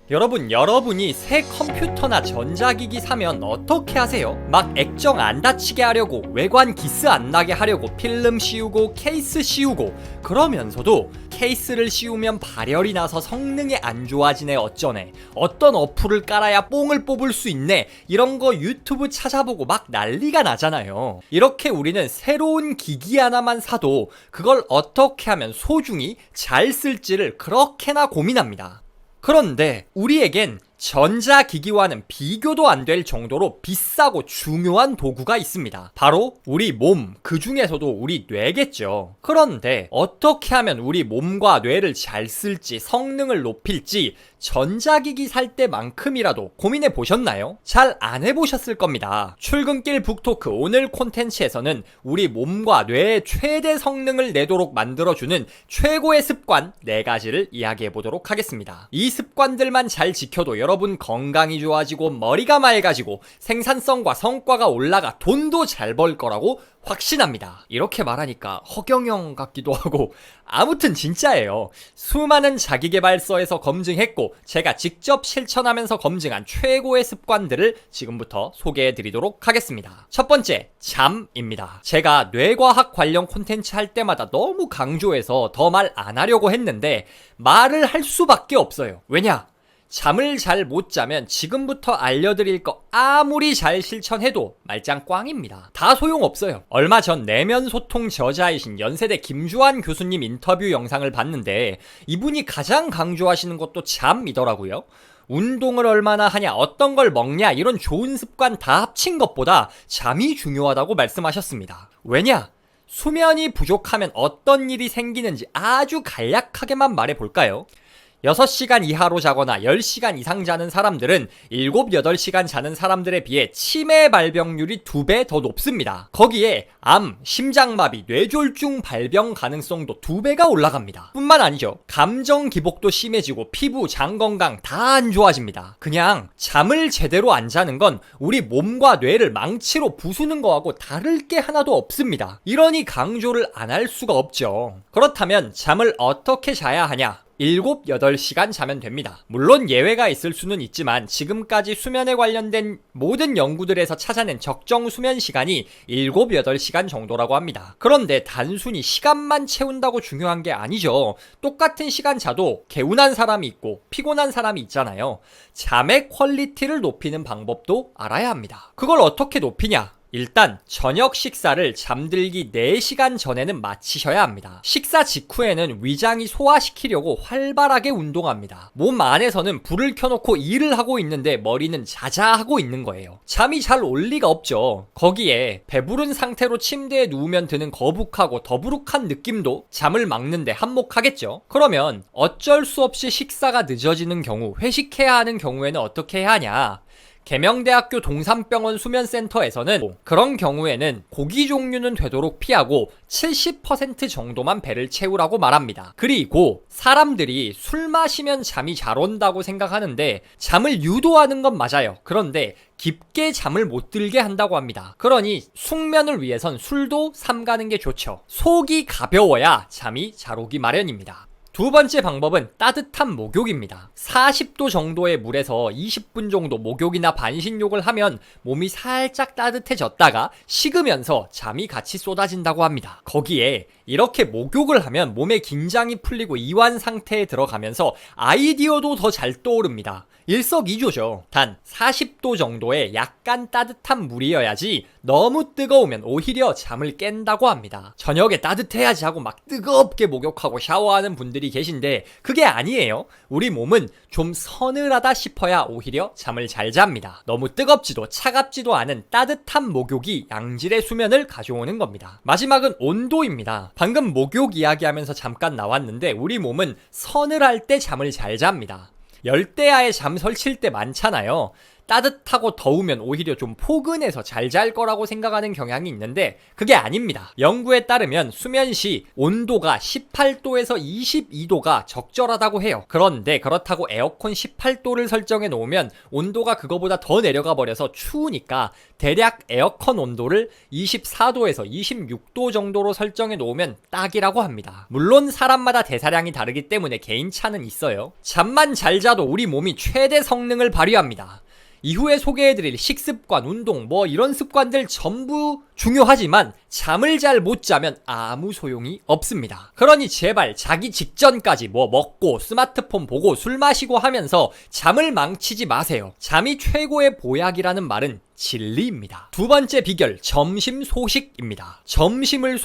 여러분이 새 컴퓨터나 전자기기 사면 어떻게 하세요? 막 액정 안 다치게 하려고, 외관 기스 안 나게 하려고 필름 씌우고 케이스 씌우고, 그러면서도 케이스를 씌우면 발열이 나서 성능이 안 좋아지네 어쩌네, 어떤 어플을 깔아야 뽕을 뽑을 수 있네, 이런 거 유튜브 찾아보고 막 난리가 나잖아요. 이렇게 우리는 새로운 기기 하나만 사도 그걸 어떻게 하면 소중히 잘 쓸지를 그렇게나 고민합니다. 그런데 우리에겐 전자기기와는 비교도 안 될 정도로 비싸고 중요한 도구가 있습니다. 바로 우리 몸, 그 중에서도 우리 뇌겠죠. 그런데 어떻게 하면 우리 몸과 뇌를 잘 쓸지, 성능을 높일지 전자기기 살 때만큼이라도 고민해 보셨나요? 잘 안 해보셨을 겁니다. 출근길 북토크 오늘 콘텐츠에서는 우리 몸과 뇌의 최대 성능을 내도록 만들어주는 최고의 습관 4가지를 이야기해 보도록 하겠습니다. 이 습관들만 잘 지켜도 여러분 건강이 좋아지고 머리가 맑아지고 생산성과 성과가 올라가 돈도 잘 벌 거라고 확신합니다. 이렇게 말하니까 허경영 같기도 하고, 아무튼 진짜예요. 수많은 자기계발서에서 검증했고 제가 직접 실천하면서 검증한 최고의 습관들을 지금부터 소개해드리도록 하겠습니다. 첫 번째, 잠입니다. 제가 뇌과학 관련 콘텐츠 할 때마다 너무 강조해서 더 말 안 하려고 했는데 말을 할 수밖에 없어요. 왜냐? 잠을 잘 못 자면 지금부터 알려드릴 거 아무리 잘 실천해도 말짱 꽝입니다. 다 소용없어요. 얼마 전 내면 소통 저자이신 연세대 김주환 교수님 인터뷰 영상을 봤는데 이분이 가장 강조하시는 것도 잠이더라고요. 운동을 얼마나 하냐, 어떤 걸 먹냐, 이런 좋은 습관 다 합친 것보다 잠이 중요하다고 말씀하셨습니다. 왜냐? 수면이 부족하면 어떤 일이 생기는지 아주 간략하게만 말해볼까요? 6시간 이하로 자거나 10시간 이상 자는 사람들은 7, 8시간 자는 사람들에 비해 치매 발병률이 2배 더 높습니다. 거기에 암, 심장마비, 뇌졸중 발병 가능성도 2배가 올라갑니다. 뿐만 아니죠. 감정 기복도 심해지고 피부, 장 건강 다 안 좋아집니다. 그냥 잠을 제대로 안 자는 건 우리 몸과 뇌를 망치로 부수는 거하고 다를 게 하나도 없습니다. 이러니 강조를 안 할 수가 없죠. 그렇다면 잠을 어떻게 자야 하냐? 7, 8시간 자면 됩니다. 물론 예외가 있을 수는 있지만 지금까지 수면에 관련된 모든 연구들에서 찾아낸 적정 수면 시간이 7, 8시간 정도라고 합니다. 그런데 단순히 시간만 채운다고 중요한 게 아니죠. 똑같은 시간 자도 개운한 사람이 있고 피곤한 사람이 있잖아요. 잠의 퀄리티를 높이는 방법도 알아야 합니다. 그걸 어떻게 높이냐? 일단 저녁 식사를 잠들기 4시간 전에는 마치셔야 합니다. 식사 직후에는 위장이 소화시키려고 활발하게 운동합니다. 몸 안에서는 불을 켜놓고 일을 하고 있는데 머리는 자자하고 있는 거예요. 잠이 잘 올 리가 없죠. 거기에 배부른 상태로 침대에 누우면 드는 거북하고 더부룩한 느낌도 잠을 막는데 한몫하겠죠. 그러면 어쩔 수 없이 식사가 늦어지는 경우, 회식해야 하는 경우에는 어떻게 해야 하냐? 계명대학교 동산병원 수면센터에서는 그런 경우에는 고기 종류는 되도록 피하고 70% 정도만 배를 채우라고 말합니다. 그리고 사람들이 술 마시면 잠이 잘 온다고 생각하는데 잠을 유도하는 건 맞아요. 그런데 깊게 잠을 못 들게 한다고 합니다. 그러니 숙면을 위해선 술도 삼가는 게 좋죠. 속이 가벼워야 잠이 잘 오기 마련입니다. 두 번째 방법은 따뜻한 목욕입니다. 40도 정도의 물에서 20분 정도 목욕이나 반신욕을 하면 몸이 살짝 따뜻해졌다가 식으면서 잠이 같이 쏟아진다고 합니다. 거기에 이렇게 목욕을 하면 몸의 긴장이 풀리고 이완 상태에 들어가면서 아이디어도 더 잘 떠오릅니다. 일석이조죠. 단 40도 정도의 약간 따뜻한 물이어야지 너무 뜨거우면 오히려 잠을 깬다고 합니다. 저녁에 따뜻해야지 하고 막 뜨겁게 목욕하고 샤워하는 분들이 계신데 그게 아니에요. 우리 몸은 좀 서늘하다 싶어야 오히려 잠을 잘 잡니다. 너무 뜨겁지도 차갑지도 않은 따뜻한 목욕이 양질의 수면을 가져오는 겁니다. 마지막은 온도입니다. 방금 목욕 이야기하면서 잠깐 나왔는데 우리 몸은 서늘할 때 잠을 잘 잡니다. 열대야에 잠 설칠 때 많잖아요. 따뜻하고 더우면 오히려 좀 포근해서 잘 잘 거라고 생각하는 경향이 있는데 그게 아닙니다. 연구에 따르면 수면 시 온도가 18도에서 22도가 적절하다고 해요. 그런데 그렇다고 에어컨 18도를 설정해 놓으면 온도가 그거보다 더 내려가 버려서 추우니까 대략 에어컨 온도를 24도에서 26도 정도로 설정해 놓으면 딱이라고 합니다. 물론 사람마다 대사량이 다르기 때문에 개인차는 있어요. 잠만 잘 자도 우리 몸이 최대 성능을 발휘합니다. 이후에 소개해드릴 식습관, 운동, 이런 습관들 전부 중요하지만 잠을 잘 못 자면 아무 소용이 없습니다. 그러니 제발 자기 직전까지 먹고 스마트폰 보고 술 마시고 하면서 잠을 망치지 마세요. 잠이 최고의 보약이라는 말은 진리입니다. 두 번째 비결, 점심 소식입니다. 점심을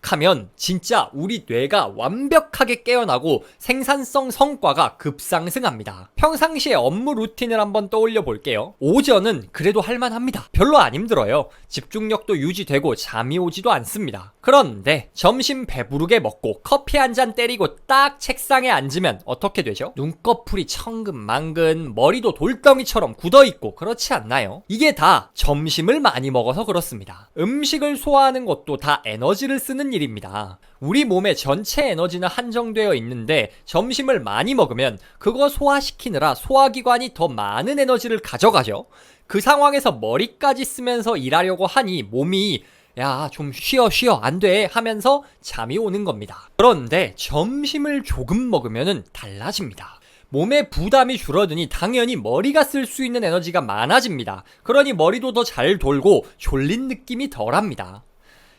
하면 진짜 우리 뇌가 완벽하게 깨어나고 생산성 성과가 급상승합니다. 평상시에 업무 루틴을 한번 떠올려 볼게요. 오전은 그래도 할만합니다. 별로 안 힘들어요. 집중력도 유지되고 잠이 오지도 않습니다. 그런데 점심 배부르게 먹고 커피 한 잔 때리고 딱 책상에 앉으면 어떻게 되죠? 눈꺼풀이 천근만근, 머리도 돌덩이처럼 굳어있고 그렇지 않나요? 이게 다 점심을 많이 먹어서 그렇습니다. 음식을 소화하는 것도 다 에너지를 쓰는 일입니다. 우리 몸의 전체 에너지는 한정되어 있는데 점심을 많이 먹으면 그거 소화시키느라 소화기관이 더 많은 에너지를 가져가죠. 그 상황에서 머리까지 쓰면서 일하려고 하니 몸이 야, 좀 쉬어 안 돼 하면서 잠이 오는 겁니다. 그런데 점심을 조금 먹으면 달라집니다. 몸의 부담이 줄어드니 당연히 머리가 쓸 수 있는 에너지가 많아집니다. 그러니 머리도 더 잘 돌고 졸린 느낌이 덜합니다.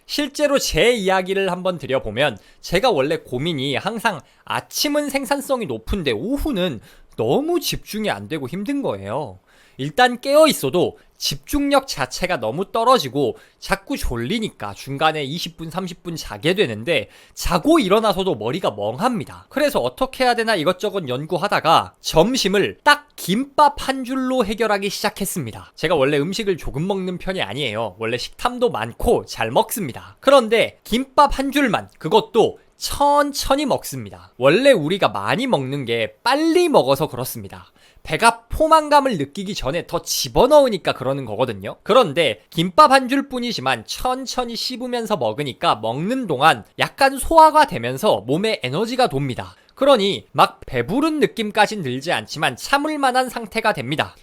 실제로 제 이야기를 한번 드려보면 제가 원래 고민이 항상 아침은 생산성이 높은데 오후는 너무 집중이 안 되고 힘든 거예요. 일단 깨어있어도 집중력 자체가 너무 떨어지고 자꾸 졸리니까 중간에 20분, 30분 자게 되는데 자고 일어나서도 머리가 멍합니다. 그래서 어떻게 해야 되나 이것저것 연구하다가 점심을 딱 김밥 한 줄로 해결하기 시작했습니다. 제가 원래 음식을 조금 먹는 편이 아니에요. 원래 식탐도 많고 잘 먹습니다. 그런데 김밥 한 줄만, 그것도 천천히 먹습니다. 원래 우리가 많이 먹는 게 빨리 먹어서 그렇습니다. 배가 포만감을 느끼기 전에 더 집어넣으니까 그러는 거거든요. 그런데 김밥 한 줄뿐이지만 천천히 씹으면서 먹으니까 먹는 동안 약간 소화가 되면서 몸에 에너지가 돕니다. 그러니 막 배부른 느낌까진 들지 않지만 참을 만한 상태가 됩니다.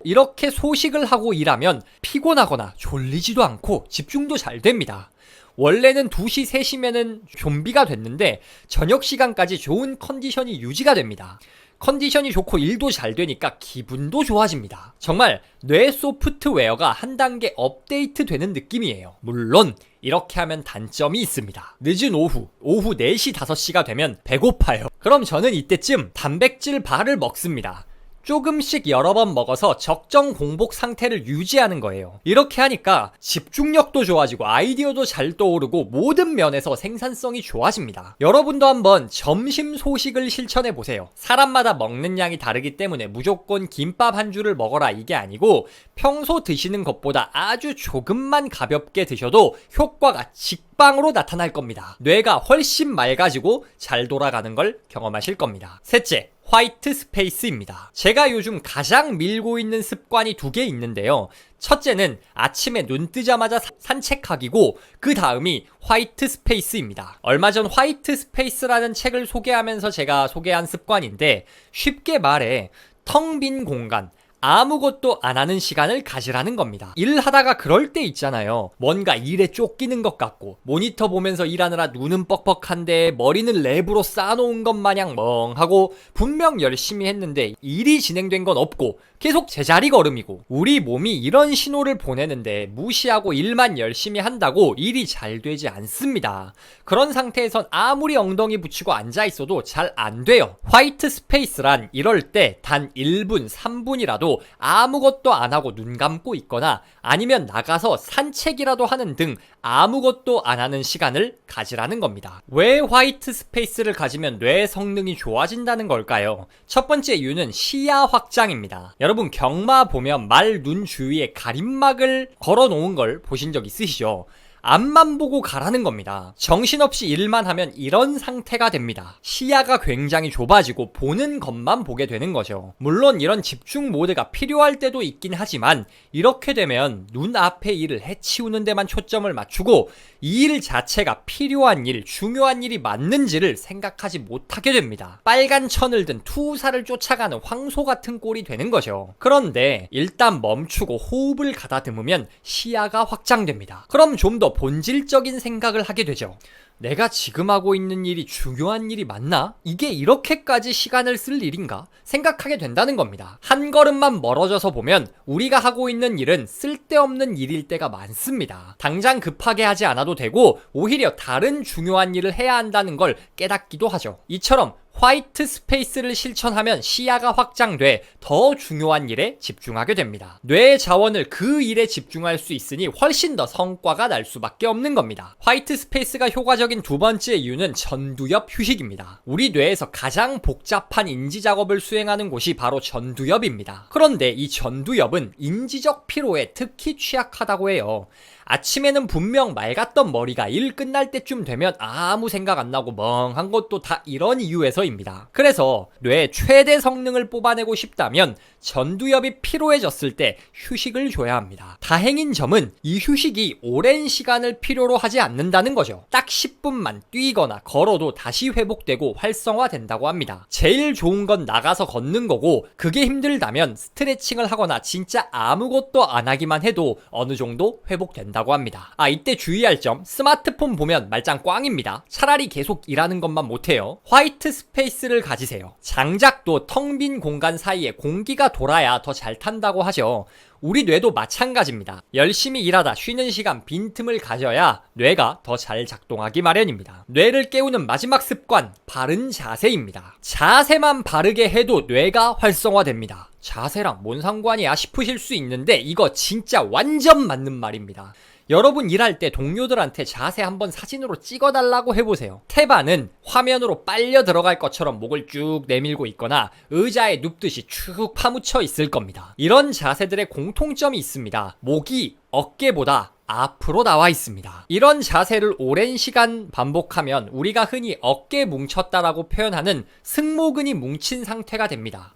이렇게 소식을 하고 일하면 피곤하거나 졸리지도 않고 집중도 잘 됩니다. 원래는 2시, 3시면은 좀비가 됐는데 저녁 시간까지 좋은 컨디션이 유지가 됩니다. 컨디션이 좋고 일도 잘 되니까 기분도 좋아집니다. 정말 뇌 소프트웨어가 한 단계 업데이트 되는 느낌이에요. 물론 이렇게 하면 단점이 있습니다. 늦은 오후 4시, 5시가 되면 배고파요. 그럼 저는 이때쯤 단백질 바를 먹습니다. 조금씩 여러 번 먹어서 적정 공복 상태를 유지하는 거예요. 이렇게 하니까 집중력도 좋아지고 아이디어도 잘 떠오르고 모든 면에서 생산성이 좋아집니다. 여러분도 한번 점심 소식을 실천해보세요. 사람마다 먹는 양이 다르기 때문에 무조건 김밥 한 줄을 먹어라 이게 아니고 평소 드시는 것보다 아주 조금만 가볍게 드셔도 효과가 직방으로 나타날 겁니다. 뇌가 훨씬 맑아지고 잘 돌아가는 걸 경험하실 겁니다. 셋째, 화이트 스페이스입니다. 제가 요즘 가장 밀고 있는 습관이 2개 있는데요. 첫째는 아침에 눈 뜨자마자 산책하기고 그 다음이 화이트 스페이스입니다. 얼마 전 화이트 스페이스라는 책을 소개하면서 제가 소개한 습관인데 쉽게 말해 텅 빈 공간, 아무것도 안 하는 시간을 가지라는 겁니다. 일을 하다가 그럴 때 있잖아요. 뭔가 일에 쫓기는 것 같고 모니터 보면서 일하느라 눈은 뻑뻑한데 머리는 랩으로 쌓아놓은 것 마냥 멍하고 분명 열심히 했는데 일이 진행된 건 없고 계속 제자리 걸음이고 우리 몸이 이런 신호를 보내는데 무시하고 일만 열심히 한다고 일이 잘 되지 않습니다. 그런 상태에선 아무리 엉덩이 붙이고 앉아있어도 잘 안 돼요. 화이트 스페이스란 이럴 때 단 1분, 3분이라도 아무것도 안 하고 눈 감고 있거나 아니면 나가서 산책이라도 하는 등 아무것도 안 하는 시간을 가지라는 겁니다. 왜 화이트 스페이스를 가지면 뇌 성능이 좋아진다는 걸까요? 첫 번째 이유는 시야 확장입니다. 여러분 경마 보면 말, 눈 주위에 가림막을 걸어 놓은 걸 보신 적 있으시죠? 앞만 보고 가라는 겁니다. 정신없이 일만 하면 이런 상태가 됩니다. 시야가 굉장히 좁아지고 보는 것만 보게 되는 거죠. 물론 이런 집중 모드가 필요할 때도 있긴 하지만 이렇게 되면 눈앞의 일을 해치우는 데만 초점을 맞추고 이 일 자체가 필요한 일, 중요한 일이 맞는지를 생각하지 못하게 됩니다. 빨간 천을 든 투사를 쫓아가는 황소 같은 꼴이 되는 거죠. 그런데 일단 멈추고 호흡을 가다듬으면 시야가 확장됩니다. 그럼 좀 더 본질적인 생각을 하게 되죠. 내가 지금 하고 있는 일이 중요한 일이 맞나? 이게 이렇게까지 시간을 쓸 일인가? 생각하게 된다는 겁니다. 한 걸음만 멀어져서 보면 우리가 하고 있는 일은 쓸데없는 일일 때가 많습니다. 당장 급하게 하지 않아도 되고 오히려 다른 중요한 일을 해야 한다는 걸 깨닫기도 하죠. 이처럼 화이트 스페이스를 실천하면 시야가 확장돼 더 중요한 일에 집중하게 됩니다. 뇌의 자원을 그 일에 집중할 수 있으니 훨씬 더 성과가 날 수밖에 없는 겁니다. 화이트 스페이스가 효과적인 두 번째 이유는 전두엽 휴식입니다. 우리 뇌에서 가장 복잡한 인지 작업을 수행하는 곳이 바로 전두엽입니다. 그런데 이 전두엽은 인지적 피로에 특히 취약하다고 해요. 아침에는 분명 맑았던 머리가 일 끝날 때쯤 되면 아무 생각 안 나고 멍한 것도 다 이런 이유에서입니다. 그래서 뇌의 최대 성능을 뽑아내고 싶다면 전두엽이 피로해졌을 때 휴식을 줘야 합니다. 다행인 점은 이 휴식이 오랜 시간을 필요로 하지 않는다는 거죠. 딱 10분만 뛰거나 걸어도 다시 회복되고 활성화된다고 합니다. 제일 좋은 건 나가서 걷는 거고 그게 힘들다면 스트레칭을 하거나 진짜 아무것도 안 하기만 해도 어느 정도 회복된다고 합니다. 이때 주의할 점, 스마트폰 보면 말짱 꽝입니다. 차라리 계속 일하는 것만 못해요. 화이트 스페이스를 가지세요. 장작도 텅 빈 공간 사이에 공기가 돌아야 더 잘 탄다고 하죠. 우리 뇌도 마찬가지입니다. 열심히 일하다 쉬는 시간 빈틈을 가져야 뇌가 더 잘 작동하기 마련입니다. 뇌를 깨우는 마지막 습관, 바른 자세입니다. 자세만 바르게 해도 뇌가 활성화됩니다. 자세랑 뭔 상관이야 싶으실 수 있는데 이거 진짜 완전 맞는 말입니다. 여러분 일할 때 동료들한테 자세 한번 사진으로 찍어달라고 해보세요. 태반은 화면으로 빨려 들어갈 것처럼 목을 쭉 내밀고 있거나 의자에 눕듯이 축 파묻혀 있을 겁니다. 이런 자세들의 공통점이 있습니다. 목이 어깨보다 앞으로 나와 있습니다. 이런 자세를 오랜 시간 반복하면 우리가 흔히 어깨 뭉쳤다라고 표현하는 승모근이 뭉친 상태가 됩니다.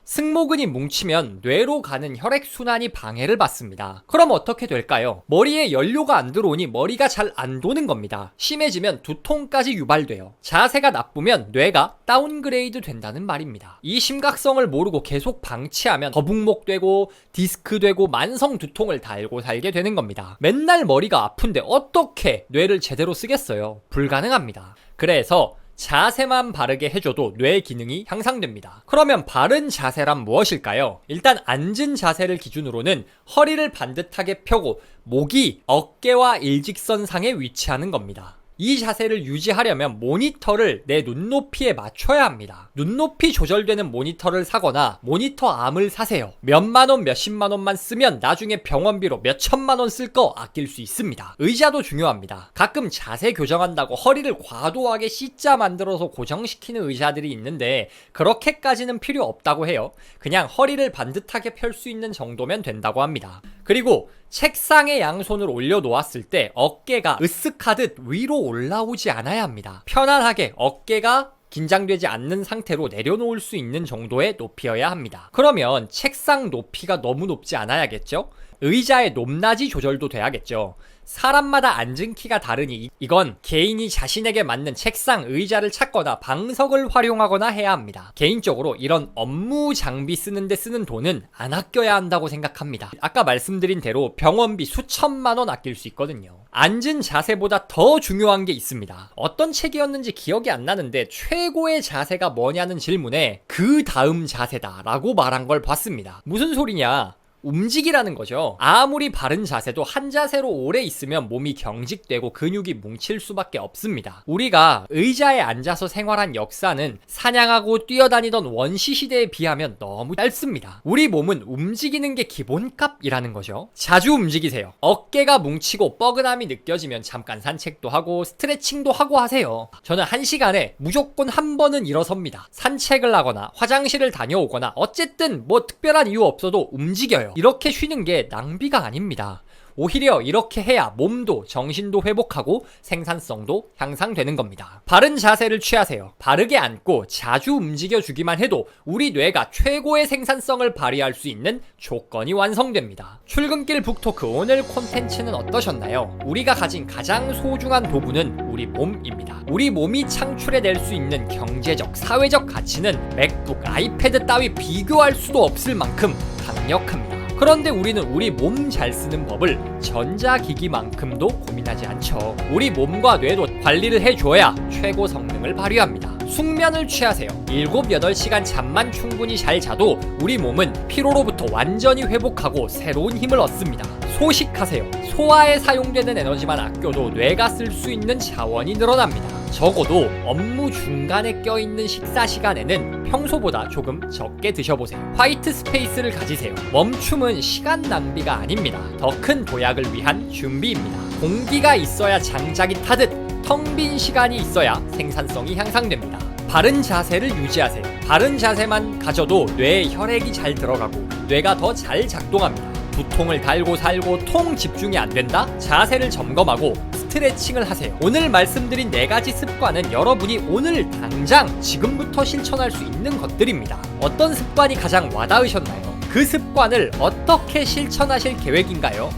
승모근이 뭉치면 뇌로 가는 혈액순환이 방해를 받습니다. 그럼 어떻게 될까요? 머리에 연료가 안 들어오니 머리가 잘 안 도는 겁니다. 심해지면 두통까지 유발돼요. 자세가 나쁘면 뇌가 다운그레이드 된다는 말입니다. 이 심각성을 모르고 계속 방치하면 거북목되고 디스크되고 만성 두통을 달고 살게 되는 겁니다. 맨날 머리가 아픈데 어떻게 뇌를 제대로 쓰겠어요? 불가능합니다. 그래서 자세만 바르게 해줘도 뇌 기능이 향상됩니다. 그러면 바른 자세란 무엇일까요? 일단 앉은 자세를 기준으로는 허리를 반듯하게 펴고 목이 어깨와 일직선상에 위치하는 겁니다. 이 자세를 유지하려면 모니터를 내 눈높이에 맞춰야 합니다. 눈높이 조절되는 모니터를 사거나 모니터 암을 사세요. 몇만원 몇십만원만 쓰면 나중에 병원비로 몇천만원 쓸 거 아낄 수 있습니다. 의자도 중요합니다. 가끔 자세 교정한다고 허리를 과도하게 C자 만들어서 고정시키는 의자들이 있는데 그렇게까지는 필요 없다고 해요. 그냥 허리를 반듯하게 펼 수 있는 정도면 된다고 합니다. 그리고 책상에 양손을 올려놓았을 때 어깨가 으쓱하듯 위로 올라오지 않아야 합니다. 편안하게 어깨가 긴장되지 않는 상태로 내려놓을 수 있는 정도의 높이여야 합니다. 그러면 책상 높이가 너무 높지 않아야겠죠? 의자의 높낮이 조절도 돼야겠죠. 사람마다 앉은 키가 다르니 이건 개인이 자신에게 맞는 책상, 의자를 찾거나 방석을 활용하거나 해야 합니다. 개인적으로 이런 업무 장비 쓰는데 쓰는 돈은 안 아껴야 한다고 생각합니다. 아까 말씀드린 대로 병원비 수천만원 아낄 수 있거든요. 앉은 자세보다 더 중요한 게 있습니다. 어떤 책이었는지 기억이 안 나는데 최고의 자세가 뭐냐는 질문에 그 다음 자세다 라고 말한 걸 봤습니다. 무슨 소리냐? 움직이라는 거죠. 아무리 바른 자세도 한 자세로 오래 있으면 몸이 경직되고 근육이 뭉칠 수밖에 없습니다. 우리가 의자에 앉아서 생활한 역사는 사냥하고 뛰어다니던 원시 시대에 비하면 너무 짧습니다. 우리 몸은 움직이는 게 기본값이라는 거죠. 자주 움직이세요. 어깨가 뭉치고 뻐근함이 느껴지면 잠깐 산책도 하고 스트레칭도 하고 하세요. 저는 한 시간에 무조건 한 번은 일어섭니다. 산책을 하거나 화장실을 다녀오거나 어쨌든 뭐 특별한 이유 없어도 움직여요. 이렇게 쉬는 게 낭비가 아닙니다. 오히려 이렇게 해야 몸도 정신도 회복하고 생산성도 향상되는 겁니다. 바른 자세를 취하세요. 바르게 앉고 자주 움직여주기만 해도 우리 뇌가 최고의 생산성을 발휘할 수 있는 조건이 완성됩니다. 출근길 북토크 오늘 콘텐츠는 어떠셨나요? 우리가 가진 가장 소중한 도구는 우리 몸입니다. 우리 몸이 창출해낼 수 있는 경제적, 사회적 가치는 맥북, 아이패드 따위 비교할 수도 없을 만큼 강력합니다. 그런데 우리는 우리 몸 잘 쓰는 법을 전자기기만큼도 고민하지 않죠. 우리 몸과 뇌도 관리를 해줘야 최고 성능을 발휘합니다. 숙면을 취하세요. 7, 8시간 잠만 충분히 잘 자도 우리 몸은 피로로부터 완전히 회복하고 새로운 힘을 얻습니다. 소식하세요. 소화에 사용되는 에너지만 아껴도 뇌가 쓸 수 있는 자원이 늘어납니다. 적어도 업무 중간에 껴있는 식사 시간에는 평소보다 조금 적게 드셔보세요. 화이트 스페이스를 가지세요. 멈춤은 시간 낭비가 아닙니다. 더 큰 도약을 위한 준비입니다. 공기가 있어야 장작이 타듯 텅 빈 시간이 있어야 생산성이 향상됩니다. 바른 자세를 유지하세요. 바른 자세만 가져도 뇌에 혈액이 잘 들어가고 뇌가 더 잘 작동합니다. 두통을 달고 살고 통 집중이 안 된다? 자세를 점검하고 스트레칭을 하세요. 오늘 말씀드린 4가지 습관은 여러분이 오늘 당장 지금부터 실천할 수 있는 것들입니다. 어떤 습관이 가장 와닿으셨나요? 그 습관을 어떻게 실천하실 계획인가요?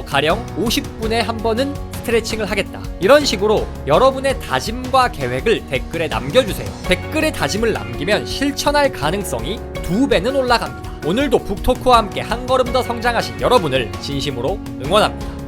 가령 50분에 한 번은 스트레칭을 하겠다. 이런 식으로 여러분의 다짐과 계획을 댓글에 남겨주세요. 댓글에 다짐을 남기면 실천할 가능성이 2배는 올라갑니다. 오늘도 북토크와 함께 한 걸음 더 성장하신 여러분을 진심으로 응원합니다.